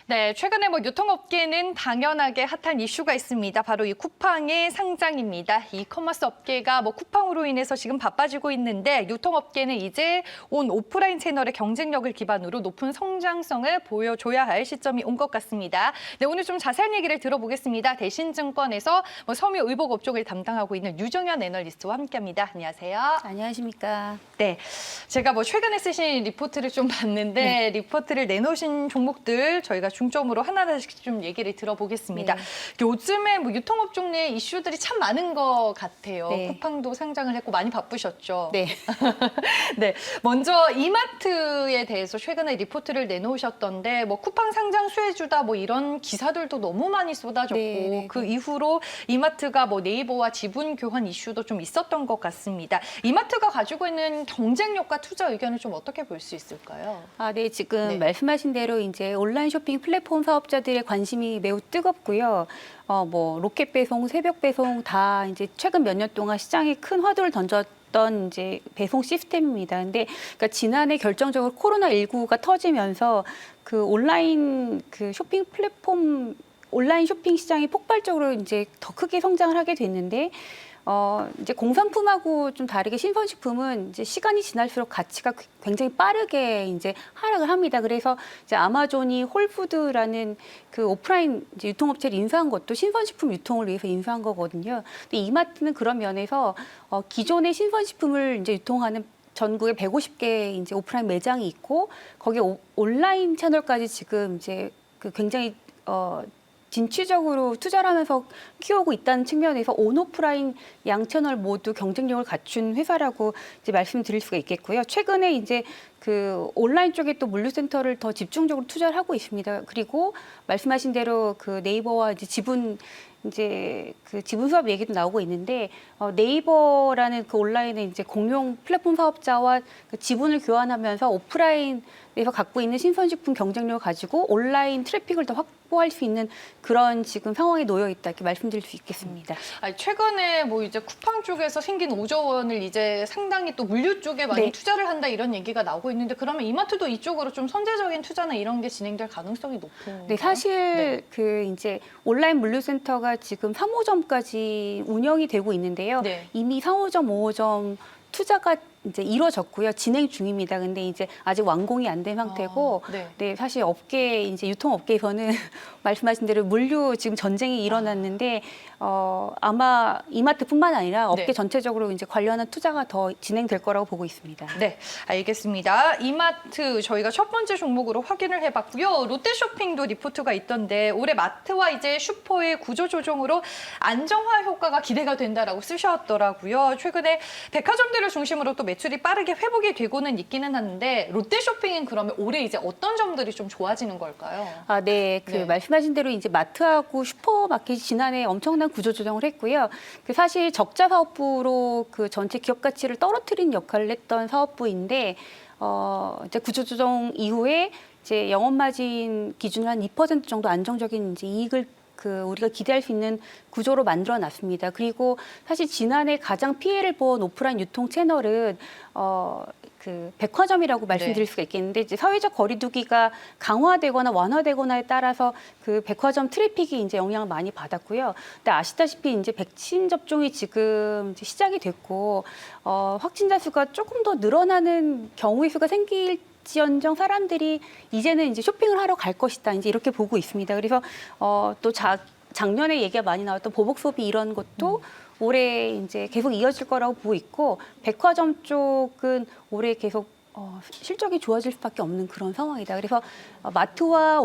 네, 최근에 유통업계는 당연하게 핫한 이슈가 있습니다. 바로 이 쿠팡의 상장입니다. 이커머스 업계가 쿠팡으로 인해서 지금 바빠지고 있는데 유통업계는 이제 온 오프라인 채널의 경쟁력을 기반으로 높은 성장성을 보여줘야 할 시점이 온 것 같습니다. 네, 오늘 좀 자세한 얘기를 들어보겠습니다. 대신증권에서 섬유의복 업종을 담당하고 있는 유정현 애널리스트와 함께합니다. 안녕하세요. 안녕하십니까. 네, 제가 최근에 쓰신 리포트를 좀 봤는데 리포트를 내놓으신 종목들 저희가 중점으로 하나씩 좀 얘기를 들어보겠습니다. 네. 요즘에 유통업종 내 이슈들이 참 많은 것 같아요. 네. 쿠팡도 상장을 했고 많이 바쁘셨죠. 네. 네, 먼저 이마트에 대해서 최근에 리포트를 내놓으셨던데 쿠팡 상장 수혜주다 이런 기사들도 너무 많이 쏟아졌고 네. 그 이후로 이마트가 네이버와 지분 교환 이슈도 좀 있었던 것 같습니다. 이마트가 가지고 있는 경쟁력과 투자 의견을 좀 어떻게 볼 수 있을까요? 네, 지금 네. 말씀하신 대로 이제 온라인 쇼핑 플랫폼 사업자들의 관심이 매우 뜨겁고요. 로켓 배송, 새벽 배송 다 이제 최근 몇 년 동안 시장에 큰 화두를 던졌던 이제 배송 시스템입니다. 근데 그러니까 지난해 결정적으로 코로나19가 터지면서 그 온라인 그 쇼핑 플랫폼 온라인 쇼핑 시장이 폭발적으로 이제 더 크게 성장을 하게 됐는데 이제 공산품하고 좀 다르게 신선식품은 이제 시간이 지날수록 가치가 굉장히 빠르게 이제 하락을 합니다. 그래서 이제 아마존이 홀푸드라는 그 오프라인 이제 유통업체를 인수한 것도 신선식품 유통을 위해서 인수한 거거든요. 근데 이마트는 그런 면에서 기존의 신선식품을 이제 유통하는 전국에 150개 이제 오프라인 매장이 있고 거기에 온라인 채널까지 지금 이제 그 굉장히 진취적으로 투자를 하면서 키우고 있다는 측면에서 온오프라인 양 채널 모두 경쟁력을 갖춘 회사라고 이제 말씀드릴 수가 있겠고요. 최근에 이제 그 온라인 쪽에 또 물류센터를 더 집중적으로 투자를 하고 있습니다. 그리고 말씀하신 대로 그 네이버와 이제 지분 수업 얘기도 나오고 있는데 네이버라는 그 온라인의 이제 공용 플랫폼 사업자와 그 지분을 교환하면서 오프라인에서 갖고 있는 신선식품 경쟁력을 가지고 온라인 트래픽을 더 확보할 수 있는 그런 지금 상황에 놓여 있다 이렇게 말씀드릴 수 있겠습니다. 최근에 이제 쿠팡 쪽에서 생긴 5조 원을 이제 상당히 또 물류 쪽에 많이 네. 투자를 한다 이런 얘기가 나오고 있는데 그러면 이마트도 이쪽으로 좀 선제적인 투자나 이런 게 진행될 가능성이 높은 네, 사실 그 이제 온라인 물류센터가 지금 3호점까지 운영이 되고 있는데요. 네. 이미 4호점, 5호점 투자가 이제 이루어졌고요. 진행 중입니다. 근데 이제 아직 완공이 안 된 상태고, 네, 사실 이제 유통업계에서는 말씀하신 대로 물류 지금 전쟁이 일어났는데, 아마 이마트뿐만 아니라 업계 전체적으로 이제 관련한 투자가 더 진행될 거라고 보고 있습니다. 네, 알겠습니다. 이마트 저희가 첫 번째 종목으로 확인을 해봤고요. 롯데쇼핑도 리포트가 있던데 올해 마트와 이제 슈퍼의 구조 조정으로 안정화 효과가 기대가 된다라고 쓰셨더라고요. 최근에 백화점들을 중심으로 또 매출이 빠르게 회복이 되고는 있기는 한데 롯데쇼핑은 그러면 올해 이제 어떤 점들이 좀 좋아지는 걸까요? 네, 말씀하신 대로 이제 마트하고 슈퍼마켓이 지난해 엄청난 구조 조정을 했고요. 그 사실 적자 사업부로 그 전체 기업 가치를 떨어뜨린 역할을 했던 사업부인데 이제 구조 조정 이후에 이제 영업 마진 기준으로 한 2% 정도 안정적인 이제 이익을 우리가 기대할 수 있는 구조로 만들어 놨습니다. 그리고 사실 지난해 가장 피해를 본 오프라인 유통 채널은 그 백화점이라고 말씀드릴 수가 있겠는데 이제 사회적 거리두기가 강화되거나 완화되거나에 따라서 그 백화점 트래픽이 이제 영향을 많이 받았고요. 근데 아시다시피 이제 백신 접종이 지금 이제 시작이 됐고 확진자 수가 조금 더 늘어나는 경우의 수가 지연정 사람들이 이제는 이제 쇼핑을 하러 갈 것이다. 이제 이렇게 보고 있습니다. 그래서 또 작년에 얘기가 많이 나왔던 보복 소비 이런 것도 올해 이제 계속 이어질 거라고 보고 있고 백화점 쪽은 올해 계속 실적이 좋아질 수밖에 없는 그런 상황이다. 그래서 마트와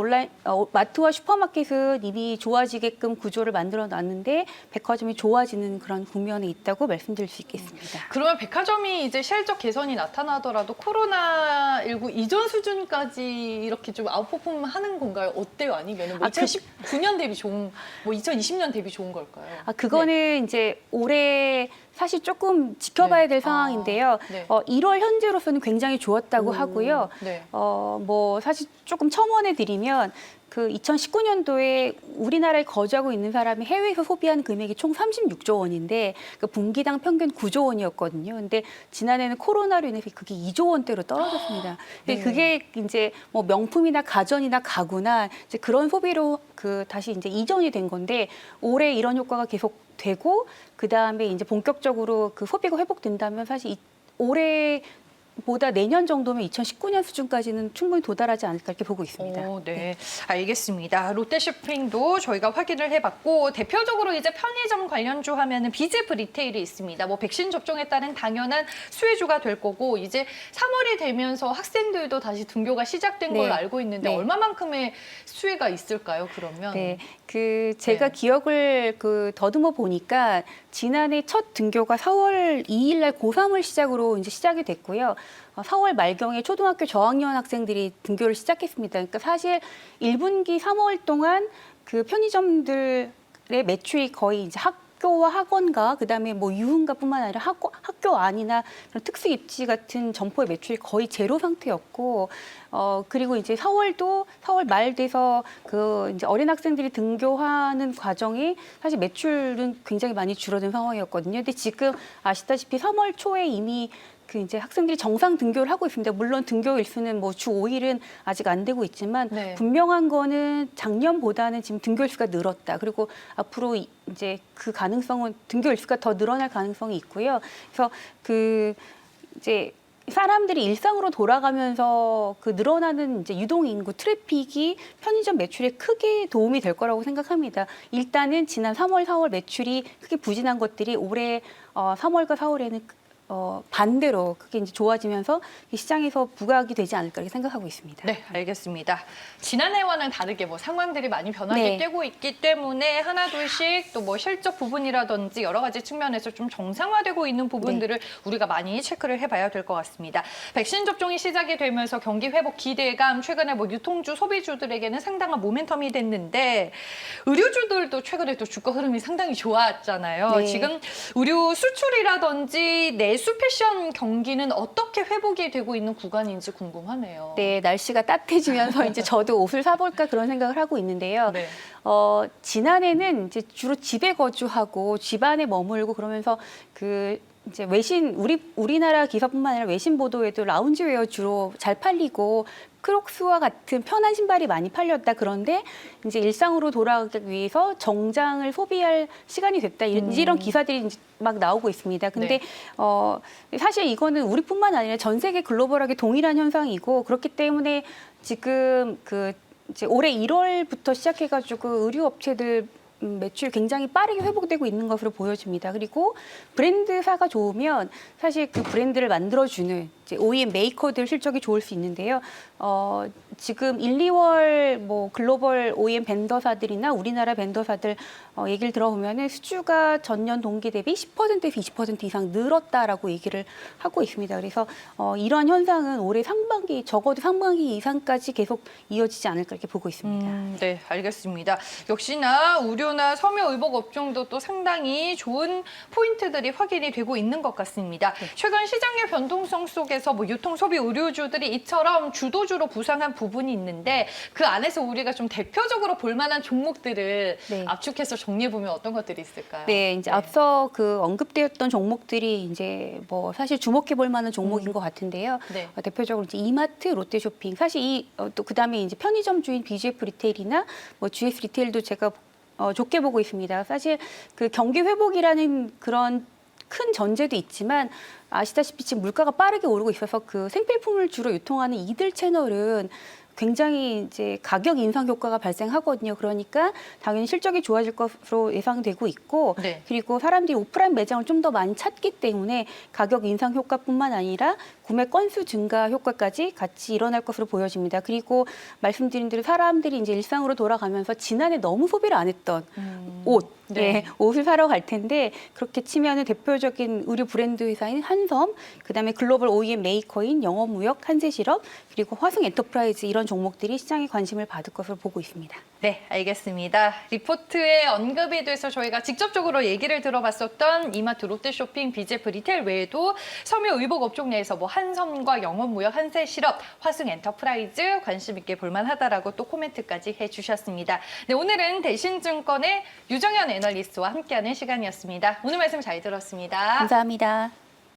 슈퍼마켓은 이미 좋아지게끔 구조를 만들어 놨는데 백화점이 좋아지는 그런 국면에 있다고 말씀드릴 수 있겠습니다. 그러면 백화점이 이제 실적 개선이 나타나더라도 코로나19 이전 수준까지 이렇게 좀 아웃퍼폼 하는 건가요? 어때요? 아니면 2019년 대비 2020년 대비 좋은 걸까요? 그거는 이제 올해 사실 조금 지켜봐야 될 상황인데요. 1월 현재로서는 굉장히 좋았다고 하고요. 네. 뭐 사실 조금 첨언해 드리면 그 2019년도에 우리나라에 거주하고 있는 사람이 해외에서 소비한 금액이 총 36조 원인데 그 분기당 평균 9조 원이었거든요. 근데 지난해는 코로나로 인해서 그게 2조 원대로 떨어졌습니다. 근데 네. 그게 이제 뭐 명품이나 가전이나 가구나 이제 그런 소비로 그 다시 이제 이전이 된 건데 올해 이런 효과가 계속 되고 그 다음에 이제 본격적으로 그 소비가 회복된다면 사실 올해 보다 내년 정도면 2019년 수준까지는 충분히 도달하지 않을까 이렇게 보고 있습니다. 네, 알겠습니다. 롯데쇼핑도 저희가 확인을 해봤고 대표적으로 이제 편의점 관련주 하면은 비즈프 리테일이 있습니다. 뭐 백신 접종에 따른 당연한 수혜주가 될 거고 이제 3월이 되면서 학생들도 다시 등교가 시작된 걸로 네. 알고 있는데 네. 얼마만큼의 수혜가 있을까요? 그러면 네, 그 제가 네. 기억을 그 더듬어 보니까 지난해 첫 등교가 4월 2일 날 고3을 시작으로 이제 시작이 됐고요. 4월 말경에 초등학교 저학년 학생들이 등교를 시작했습니다. 그러니까 사실 1분기 3월 동안 그 편의점들의 매출이 거의 이제 학교와 학원가 그다음에 뭐 유흥가뿐만 아니라 학교 안이나 그런 특수 입지 같은 점포의 매출이 거의 제로 상태였고 그리고 이제 4월 말 돼서 그 이제 어린 학생들이 등교하는 과정이 사실 매출은 굉장히 많이 줄어든 상황이었거든요. 근데 지금 아시다시피 3월 초에 이미 그 이제 학생들이 정상 등교를 하고 있습니다. 물론 등교 일수는 뭐 주 5일은 아직 안 되고 있지만 네. 분명한 거는 작년보다는 지금 등교 일수가 늘었다. 그리고 앞으로 이제 그 가능성은 등교 일수가 더 늘어날 가능성이 있고요. 그래서 그 이제 사람들이 일상으로 돌아가면서 그 늘어나는 이제 유동 인구 트래픽이 편의점 매출에 크게 도움이 될 거라고 생각합니다. 일단은 지난 3월, 4월 매출이 크게 부진한 것들이 올해 3월과 4월에는 반대로 크게 이제 좋아지면서 시장에서 부각이 되지 않을까 이렇게 생각하고 있습니다. 네, 알겠습니다. 지난해와는 다르게 뭐 상황들이 많이 변하게 네. 되고 있기 때문에 하나둘씩 또 뭐 실적 부분이라든지 여러 가지 측면에서 좀 정상화되고 있는 부분들을 우리가 많이 체크를 해봐야 될 것 같습니다. 백신 접종이 시작이 되면서 경기 회복 기대감, 최근에 뭐 유통주, 소비주들에게는 상당한 모멘텀이 됐는데 의류주들도 최근에 또 주가 흐름이 상당히 좋았잖아요. 네. 지금 의류 수출이라든지 내수 패션 경기는 어떻게 회복이 되고 있는 구간인지 궁금하네요. 네, 날씨가 따뜻해지면서 이제 저도 옷을 사볼까 그런 생각을 하고 있는데요. 네. 지난해는 이제 주로 집에 거주하고 집 안에 머물고 그러면서 그 이제 우리나라 기사뿐만 아니라 외신 보도에도 라운지웨어 주로 잘 팔리고 크록스와 같은 편한 신발이 많이 팔렸다. 그런데 이제 일상으로 돌아가기 위해서 정장을 소비할 시간이 됐다. 이런 기사들이 이제 막 나오고 있습니다. 근데 사실 이거는 우리뿐만 아니라 전 세계 글로벌하게 동일한 현상이고 그렇기 때문에 지금 그 이제 올해 1월부터 시작해가지고 의류 업체들 매출 굉장히 빠르게 회복되고 있는 것으로 보여집니다. 그리고 브랜드사가 좋으면 사실 그 브랜드를 만들어주는 이제 OEM 메이커들 실적이 좋을 수 있는데요. 지금 1, 2월 뭐 글로벌 OEM 벤더사들이나 우리나라 벤더사들 얘기를 들어보면은 수주가 전년 동기 대비 10%에서 20% 이상 늘었다라고 얘기를 하고 있습니다. 그래서 이러한 현상은 올해 상반기 적어도 상반기 이상까지 계속 이어지지 않을까 이렇게 보고 있습니다. 네, 알겠습니다. 역시나 의료나 섬유 의복 업종도 또 상당히 좋은 포인트들이 확인이 되고 있는 것 같습니다. 최근 시장의 변동성 속에서 뭐 유통, 소비, 의료주들이 이처럼 주도주로 부상한 부분이 있는데 그 안에서 우리가 좀 대표적으로 볼 만한 종목들을 네. 압축해서 정리해 보면 어떤 것들이 있을까요? 네, 이제 앞서 그 언급되었던 종목들이 이제 뭐 사실 주목해 볼 만한 종목인 것 같은데요. 네. 대표적으로 이제 이마트, 롯데쇼핑, 사실 또 그다음에 이제 편의점 주인 BGF 리테일이나 뭐 GS 리테일도 제가 좋게 보고 있습니다. 사실 그 경기 회복이라는 그런 큰 전제도 있지만 아시다시피 지금 물가가 빠르게 오르고 있어서 그 생필품을 주로 유통하는 이들 채널은 굉장히 이제 가격 인상 효과가 발생하거든요. 그러니까 당연히 실적이 좋아질 것으로 예상되고 있고 네. 그리고 사람들이 오프라인 매장을 좀 더 많이 찾기 때문에 가격 인상 효과뿐만 아니라 구매 건수 증가 효과까지 같이 일어날 것으로 보여집니다. 그리고 말씀드린 대로 사람들이 이제 일상으로 돌아가면서 지난해 너무 소비를 안 했던 옷, 네. 옷을 사러 갈 텐데 그렇게 치면은 대표적인 의류 브랜드 회사인 한섬, 그다음에 글로벌 OEM 메이커인 영업무역, 한세실업, 그리고 화승 엔터프라이즈 이런 종목들이 시장에 관심을 받을 것으로 보고 있습니다. 네, 알겠습니다. 리포트에 언급이 돼서 저희가 직접적으로 얘기를 들어봤었던 이마트 롯데쇼핑, 비제프 리테일 외에도 섬유 의복 업종 내에서 뭐 한섬과 영업무역, 한세실업, 화승엔터프라이즈 관심 있게 볼만하다라고 또 코멘트까지 해주셨습니다. 네, 오늘은 대신증권의 유정현 애널리스트와 함께하는 시간이었습니다. 오늘 말씀 잘 들었습니다. 감사합니다.